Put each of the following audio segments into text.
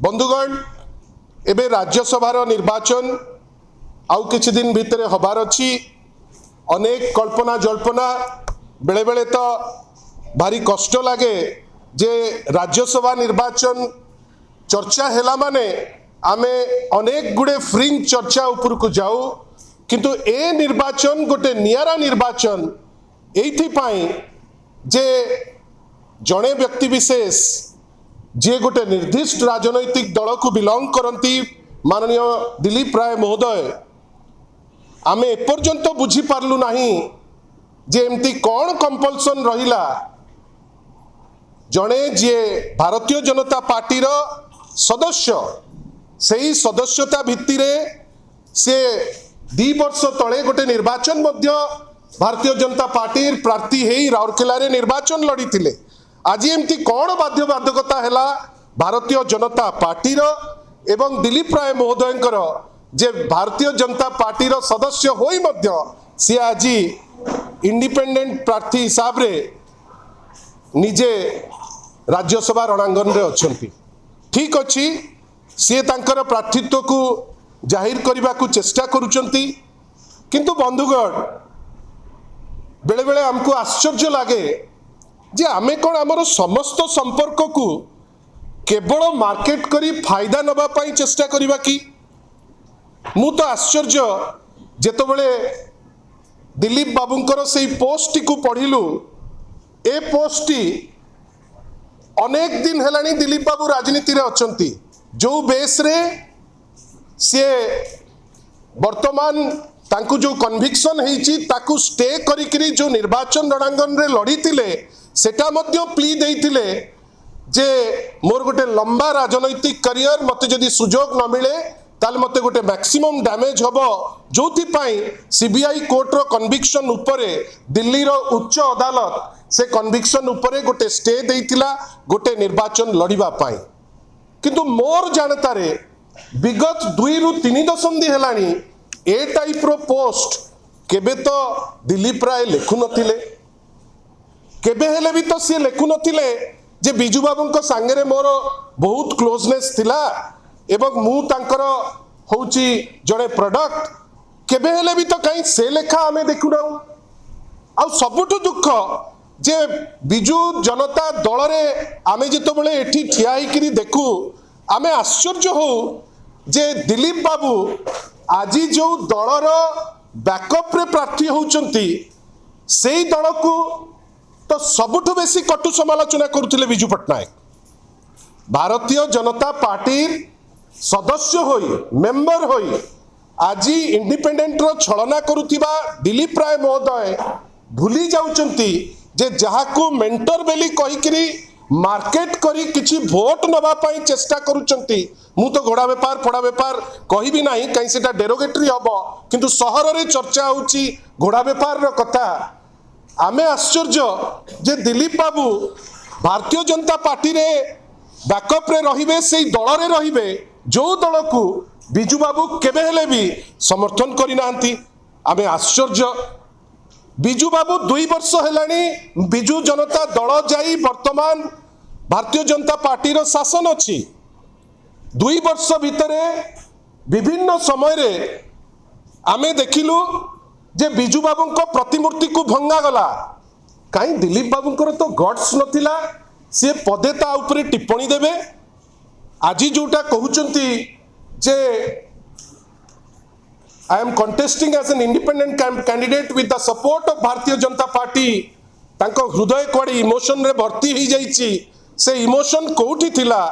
बंधुगण एबे राज्यसभार निर्वाचन आउ किछि दिन भितर हबार अछि। अनेक कल्पना जल्पना बेले बेले तो भारी कष्ट लगे जे राज्यसभा निर्वाचन चर्चा हेला माने आमे अनेक गुड़े फ्रिंज चर्चा ऊपर को जाऊ, किंतु ए निर्वाचन गोटे नियारा निर्वाचन एथि पाई जे जड़े व्यक्ति विशेष जे गोटे निर्दिष्ट राजनैतिक दल को बिलोंग करती माननीय दिलीप राय महोदय आमे एपर्यंत बुझी पारलु नहीं जे एमती कौन कंपल्सन रहिला जड़े जे भारतीय जनता पार्टी रो सदस्य सही सदस्यता भित्तिरे से 2 वर्ष तले गोटे निर्वाचन मध्य भारतीय जनता पार्टी प्रार्थी हेई राउरकेला रे निर्वाचन लड़ी थिले। आज एमती कौन बाध्यबाधकता है भारतीय जनता पार्टी रो एवं दिलीप राय महोदय जे भारतीय जनता पार्टी रो सदस्य होई मध्य सी आज इंडिपेंडेंट प्रार्थी हिसाब रे निजे राज्यसभा रणांगन रे अछंती। ठीक अच्छी सी तांकर प्रार्थित्व को जाहिर करने को चेष्टा करुचंती, किंतु बंधुगण बेले बेले हमको आश्चर्य लगे जे आमे कौन आमर समस्त संपर्क को केवल मार्केट करी फायदा नबा पाई चेष्टा करिबा कि मु तो आश्चर्य जेतबेले दिलीप बाबूंकर से पोस्ट को पढ़िलु ए पोस्ट अनेक दिन हेलानी दिलीप बाबू राजनीति रे अछंती जो बेस रे से वर्तमान तांकु जो कन्विक्शन हेची ताकु स्टे करिकरी जो निर्वाचन रणांगन रे लड़ी थिले सेटा मध्य प्ली देइथिले जे मोर गोटे लंबा राजनैतिक करियर मते जदि सुजोग न मिले ताल मते गोटे मैक्सिमम डैमेज हबो जोथि पाई सीबीआई कोर्ट रो कन्विक्शन उपरे दिल्ली रो उच्च अदालत से कन्विक्शन उपरे गोटे स्टे देइथिला गोटे निर्वाचन लड़ीबा पाई। किंतु मोर जानतारे विगत 2 रु 3 दशंधि हेलानी ए टाइप रो पोस्ट केबे तो दिलीप राय लेखु नथिले, केबे हेले भी तो सी लेखु नथिले जे बिजू बाबूंको सांगरे मोर बहुत क्लोजनेस थिला एवं मु तांकर होउची जड़े प्रोडक्ट केबे हेले भी तो कहीं से लेखा आमे देखु ना। आ सबुठु दुख जे बिजू जनता दल रे आमे जेतबेले एठी ठिया हिकरी देखु आमे आश्चर्य हो जे दिलीप बाबू आज जो दलर बैकअप रे प्रार्थी होउचंती सेई दल को तो सबुठु बेसी कटु समालोचना करुथिले बिजू पट्टनायक। भारतीय जनता पार्टी सदस्य होई मेंबर होई आज इंडिपेंडेंट रो छलना करुथिबा दिलीप राय महोदय भूली जाउचंती जे जहाकू मेंटर बेली कहिकरी मार्केट करी किछि वोट नबा पाई चेष्टा करुचंती। मु तो घोड़ा बेपार फोड़ा बेपार कहि भी नाही कहीं सेटा डेरोगेटरी हबो, किंतु सहर रे चर्चा होउची घोड़ा बेपार रो कथा। आमे आश्चर्य जे दिलीप बाबू भारतीय जनता पार्टी रे बैकअप रे रहिबे सेई दल रे रहिबे जो दल को बिजू बाबू केबे हेले भी समर्थन करि नांती। आमे आश्चर्य बिजू बाबू 2 वर्ष हेलानी बिजू जनता दल जाई वर्तमान भारतीय जनता पार्टी रो शासन अछि। 2 वर्ष भितरे विभिन्न समय रे आमे देखिलु जे बिजू बाबूंको प्रतिमूर्ति को भंगा गला, कहीं दिलीप बाबूंकर तो गट्स नथिला से पदे ता ऊपर टिप्पणी देबे। आज जोटा कहउचंती जे I am contesting as an independent candidate with the support of Bharatiya Janata party, तांको हृदय कोड़ी इमोशन रे भर्ती ही जाइची। से इमोशन कोठी थिला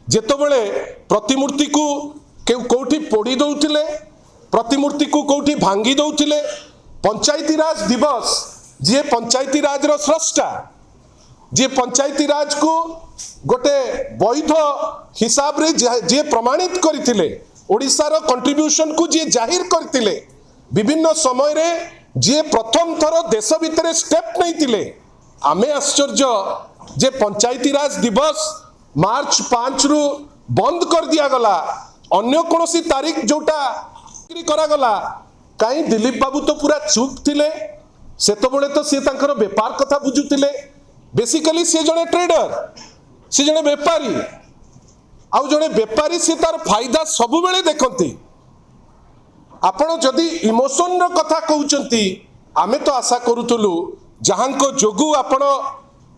जेतबेले प्रतिमूर्ति को कोठी पोड़ी दउथिले, प्रतिमूर्ति को कोठी भांगी दउथिले। पंचायती राज दिवस जे पंचायती राज रो स्रष्टा जे पंचायती राज को गोटे वैध हिसाब रे जे प्रमाणित करथिले ओडिसा रो कंट्रीब्यूशन को जे जाहिर करथिले विभिन्न समय रे जे प्रथम थर देश भितरे स्टेप नैथिले। आमे आश्चर्य जे पंचायती राज दिवस मार्च 5 रु बंद कर दिया गला, अन्य कोनोसी तारीख जोटा करा गला। कहीं दिलीप बाबू तो पूरा चुप थिले, सेतबेले तो सी तांकर व्यापार कथा बुझुथिले। बेसिकली सी जने ट्रेडर, सी जने व्यापारी, आउ जड़े बेपारी सी तार फायदा सबु बेले देखती आपण जदि इमोशन कथा कहते आमे तो आशा करूलु जहां जोगु आपण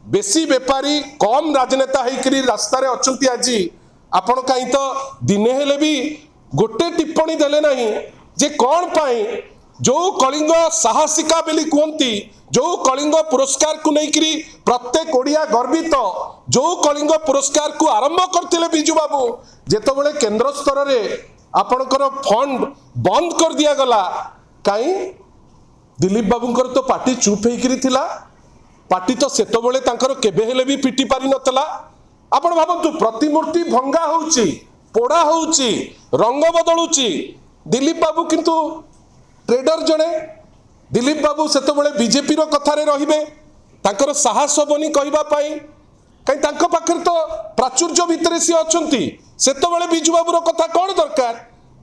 बेसी बेपारी कम राजनेता होकर रास्ता अच्छा आज आपण कहीं तो दिने हेले भी गोटे टिप्पणी देले नहीं जे कौन पाई जो कलिंग साहसिका बेली कहती जो कलिंग पुरस्कार को लेकरी प्रत्येक ओडिया गर्वित जो कलिंग पुरस्कार को आरंभ करते बिजू बाबू जेतबेले केंद्र स्तर में आपणकर फंड बंद कर दिया गला कहीं दिलीप बाबूंकर तो पार्टी चुप होता पार्टी तो सेतबेले तांकर केबे हेले भी फिटी पारि नतला आपण भाबंतु प्रतिमूर्ति भंगा होउची पोड़ा होउची रंग बदलुची दिलीप बाबू किंतु ट्रेडर जणे दिलीप बाबू सेतबेले बीजेपी रो कथारे रहिबे तांकर साहस बनी कहबा पाई कहीं तांको पाखर तो प्राचुर्य भितर सी अछंती सेतबेले बिजू बाबू रो कथा कोन दरकार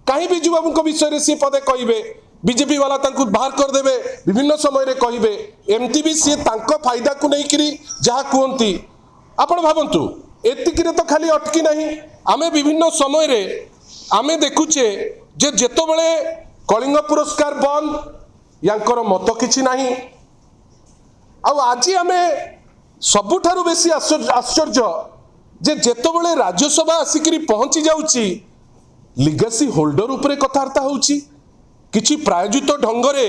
कहीं बिजू बाबू को विषय रे सी पदे कहबे बीजेपी वाला तांको बाहर कर देबे विभिन्न समय रे कहबे एमती भी सी तांको फायदा को नहीं करी जहा कहंती आपण भाबंतु एतिकी रे तो खाली अटकी नहीं आमे विभिन्न समय रे आमे देखुचे जे जेतबेले कलिंग पुरस्कार बंद यांकर मत किछि नहीं आज आमे सबुठारु बेसी आश्चर्य जे जेतबेले राज्यसभा आसिकरी पहुंची जाउची लिगेसी होल्डर उपरे कथार्ता होउची किछि प्रायोजित ढंगरे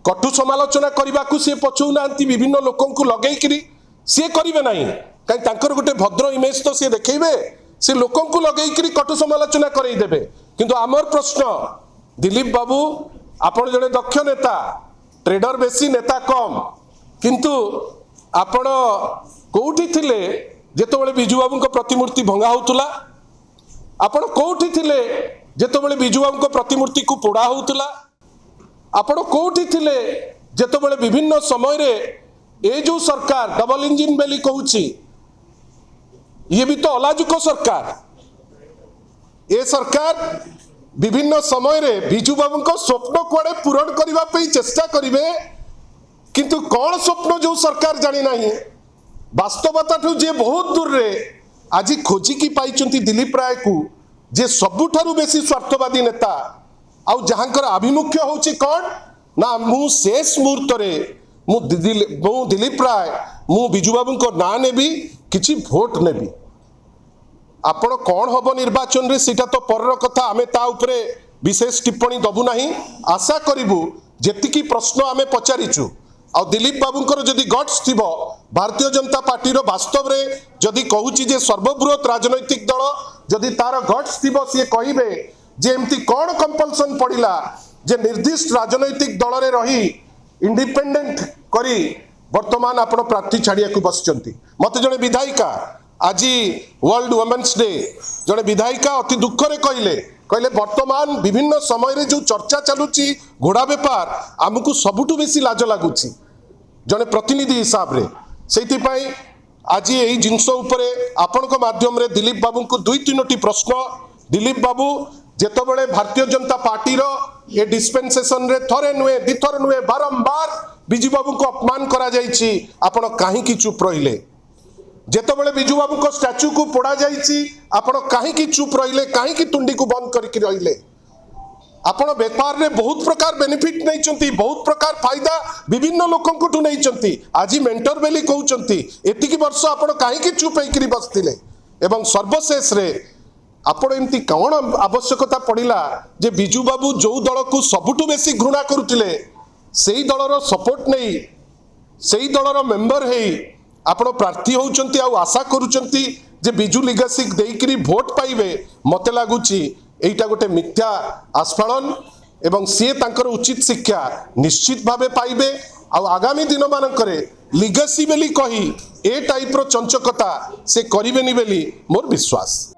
कटु समालोचना करने सी पछौ नांती विभिन्न लोकों को लगेकरी सी करिवे नहीं कहीं तांकर गोटे भद्र इमेज तो सी देखेबे से लोकों को लगेकरी कटु समालोचना करई देबे किंतु आमर प्रश्न दिलीप बाबू आपण जड़े दक्ष नेता ट्रेडर बेसी नेता कम किंतु आपण कोउठी थिले जेतबेले बिजू बाबू को प्रतिमूर्ति भंगा होतुला आपण कोउठी थिले जेतबेले बिजू बाबू को प्रतिमूर्ति को पोड़ा होतुला आपण कोउठी थिले जेतबेले विभिन्न समय रे ए जो सरकार डबल इंजिन बेली कहूची ये भी तो अलाजुक सरकार ए सरकार विभिन्न समय रे बिजू बाबू को स्वप्न कुआडे पूरण करबा पई चेष्टा करिवे किंतु कौन स्वप्न जो सरकार जानी नहीं वास्तवता ठू जे बहुत दूर रे आज खोजिकी पाइचंती दिलीप राय को जे सबुठारु बेसी स्वार्थवादी नेता आउ जहांकर आभिमुख्य होची कौन ना मु शेष मुहूर्त रे मु दिलीप राय मु बिजू बाबू को ना नेबी किछि भोट नेबी आपण कौन हम निर्वाचन रे सीटा तो पर कथा आमे ता उपरे विशेष टिप्पणी दबु नहीं आशा करिबु जेतिकी प्रश्न आमे पचारिचु आ दिलीप बाबूंकर जदि गट्स थिबो भारतीय जनता पार्टी रो वास्तव रे जदि कहूची जे सर्वबृहत राजनैतिक दल जदि तार गट्स थिबो से कहिबे जे एमती कौन कंपल्सन पड़िला जे निर्दिष्ट राजनैतिक दल रे रही इंडिपेंडेंट करी वर्तमान आपण प्रार्थी छाड़िया को बसचंती मते जने विधायिका आज वर्ल्ड वुमेन्स डे जने विधायिका अति दुख रे कहले वर्तमान विभिन्न समय रे जो चर्चा चलुची घोड़ा बेपार आमको सबुठु बेसी लाज लागुची जने प्रतिनिधि हिसाब रे सेति पई आज यही जिनस उपरे आपनक माध्यम रे दिलीप बाबू को दुई तीनोटी प्रश्न दिलीप बाबू जेतबेले भारतीय जनता पार्टी रो ए डिस्पेंसेशन रे थरे नुए दिथर नुए बारंबार बिजू बाबू को अपमान करा जायछि आपण काहे की चुप रहिले जेतबेले बिजू बाबू को स्टैच्यू को पोड़ा जायछि आपण काहे की चुप रहिले काहे की तुंडी को बंद करके रहिले आपण व्यापार रे बहुत प्रकार बेनिफिट नहीं चंती बहुत प्रकार फायदा विभिन्न लोकों को नहीं चंती आज मेंटर बेली कहउचंती एतिकी वर्ष आपण काहे की चुप होइकरी बसतिले एवं सर्वशेष रे आपण एमती कौन आवश्यकता पड़िला जे बिजू बाबू जो दल को सबुठु बेसी घृणा करुतिले सेही दलर सपोर्ट नहीं सेही दलर मेंबर हेई आपण प्रार्थी होउचंती आ आशा करूचंती जे बिजू लिगेसी देइकरी भोट पाइबे मते लागुची एइटा गोटे मिथ्या आस्फालन एवं सी तांकर उचित शिक्षा निश्चित भावे पाइबे आ आगामी दिन मानकरे लिगेसी बेली कही ए टाइप रो चंचकता से करिवेनी बेली मोर विश्वास।